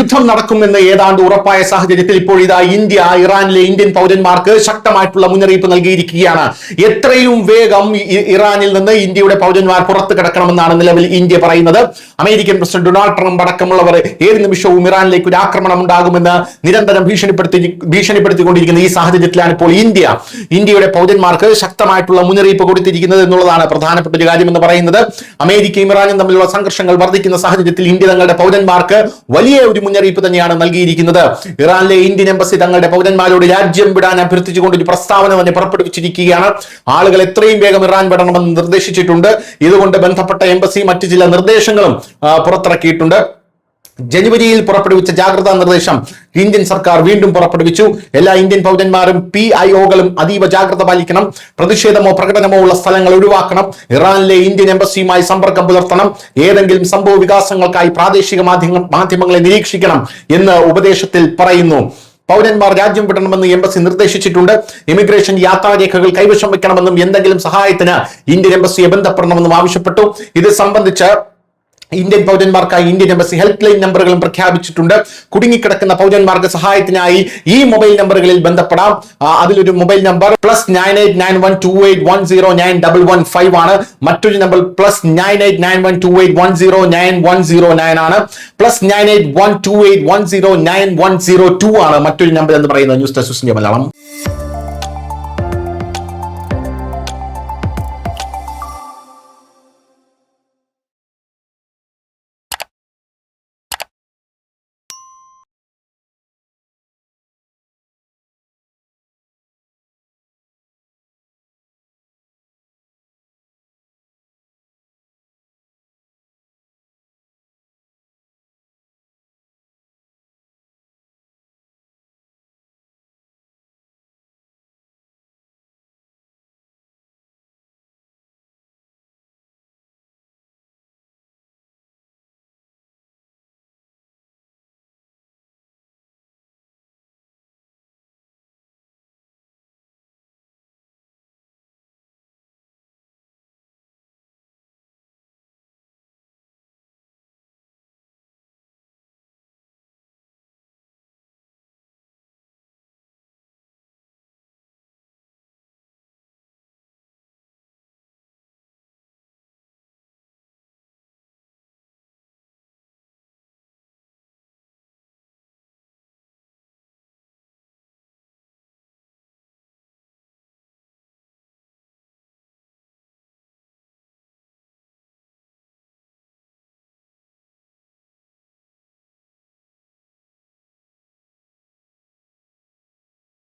യുദ്ധം നടക്കുമെന്ന് ഏതാണ്ട് ഉറപ്പായ സാഹചര്യത്തിൽ ഇപ്പോൾ ഇതാ ഇന്ത്യ ഇറാനിലെ ഇന്ത്യൻ പൗരന്മാർക്ക് ശക്തമായിട്ടുള്ള മുന്നറിയിപ്പ് നൽകിയിരിക്കുകയാണ്. എത്രയും വേഗം ഇറാനിൽ നിന്ന് ഇന്ത്യയുടെ പൗരന്മാർ പുറത്തു കിടക്കണമെന്നാണ് നിലവിൽ ഇന്ത്യ പറയുന്നത്. അമേരിക്കൻ പ്രസിഡന്റ് ഡൊണാൾഡ് ട്രംപ് അടക്കമുള്ളവർ ഏത് നിമിഷവും ഇറാനിലേക്ക് ഒരു ആക്രമണം ഉണ്ടാകുമെന്ന് നിരന്തരം ഭീഷണിപ്പെടുത്തിക്കൊണ്ടിരിക്കുന്ന ഈ സാഹചര്യത്തിലാണ് ഇപ്പോൾ ഇന്ത്യയുടെ പൗരന്മാർക്ക് ശക്തമായിട്ടുള്ള മുന്നറിയിപ്പ് കൊടുത്തിരിക്കുന്നത് എന്നുള്ളതാണ് പ്രധാനപ്പെട്ട ഒരു കാര്യം എന്ന് പറയുന്നത്. അമേരിക്കയും ഇറാനും തമ്മിലുള്ള സംഘർഷങ്ങൾ വർദ്ധിക്കുന്ന സാഹചര്യത്തിൽ ഇന്ത്യ തങ്ങളുടെ പൗരന്മാർക്ക് വലിയ ഒരു മുന്നറിയിപ്പ് തന്നെയാണ് നൽകിയിരിക്കുന്നത്. ഇറാനിലെ ഇന്ത്യൻ എംബസി തങ്ങളുടെ പൗരന്മാരോട് രാജ്യം വിടാൻ അഭ്യർത്ഥിച്ചുകൊണ്ട് ഒരു പ്രസ്താവന തന്നെ പുറപ്പെടുവിച്ചിരിക്കുകയാണ്. ആളുകൾ എത്രയും വേഗം ഇറാൻ വിടണമെന്ന് നിർദ്ദേശിച്ചിട്ടുണ്ട്. ഇതുകൊണ്ട് ബന്ധപ്പെട്ട എംബസി മറ്റു ചില നിർദ്ദേശങ്ങളും പുറത്തിറക്കിയിട്ടുണ്ട്. ജനുവരിയിൽ പുറപ്പെടുവിച്ച ജാഗ്രതാ നിർദ്ദേശം ഇന്ത്യൻ സർക്കാർ വീണ്ടും പുറപ്പെടുവിച്ചു. എല്ലാ ഇന്ത്യൻ പൗരന്മാരും PIOകളും അതീവ ജാഗ്രത പാലിക്കണം. പ്രതിഷേധമോ പ്രകടനമോ ഉള്ള സ്ഥലങ്ങൾ ഒഴിവാക്കണം. ഇറാനിലെ ഇന്ത്യൻ എംബസിയുമായി സമ്പർക്കം പുലർത്തണം. ഏതെങ്കിലും സംഭവ വികാസങ്ങൾക്കായി പ്രാദേശിക മാധ്യമങ്ങളെ നിരീക്ഷിക്കണം എന്ന് ഉപദേശത്തിൽ പറയുന്നു. പൗരന്മാർ രാജ്യം വിടണമെന്ന് എംബസി നിർദ്ദേശിച്ചിട്ടുണ്ട്. ഇമിഗ്രേഷൻ യാത്രാരേഖകൾ കൈവശം വെക്കണമെന്നും എന്തെങ്കിലും സഹായത്തിന് ഇന്ത്യൻ എംബസിയെ ബന്ധപ്പെടണമെന്നും ആവശ്യപ്പെട്ടു. ഇത് സംബന്ധിച്ച് ഇന്ത്യൻ പൗരന്മാർക്കായി ഇന്ത്യൻ എംബസി ഹെൽപ്പ് ലൈൻ നമ്പറുകളും പ്രഖ്യാപിച്ചിട്ടുണ്ട്. കുടുങ്ങിക്കിടക്കുന്ന പൗരന്മാർക്ക് സഹായത്തിനായി ഈ മൊബൈൽ നമ്പറുകളിൽ ബന്ധപ്പെടാം. അതിലൊരു മൊബൈൽ നമ്പർ +989128109115 ആണ്. മറ്റൊരു നമ്പർ +989128109109 ആണ്. +981281091092 ആണ് മറ്റൊരു നമ്പർ എന്ന് പറയുന്നത്. News desk Malayalam.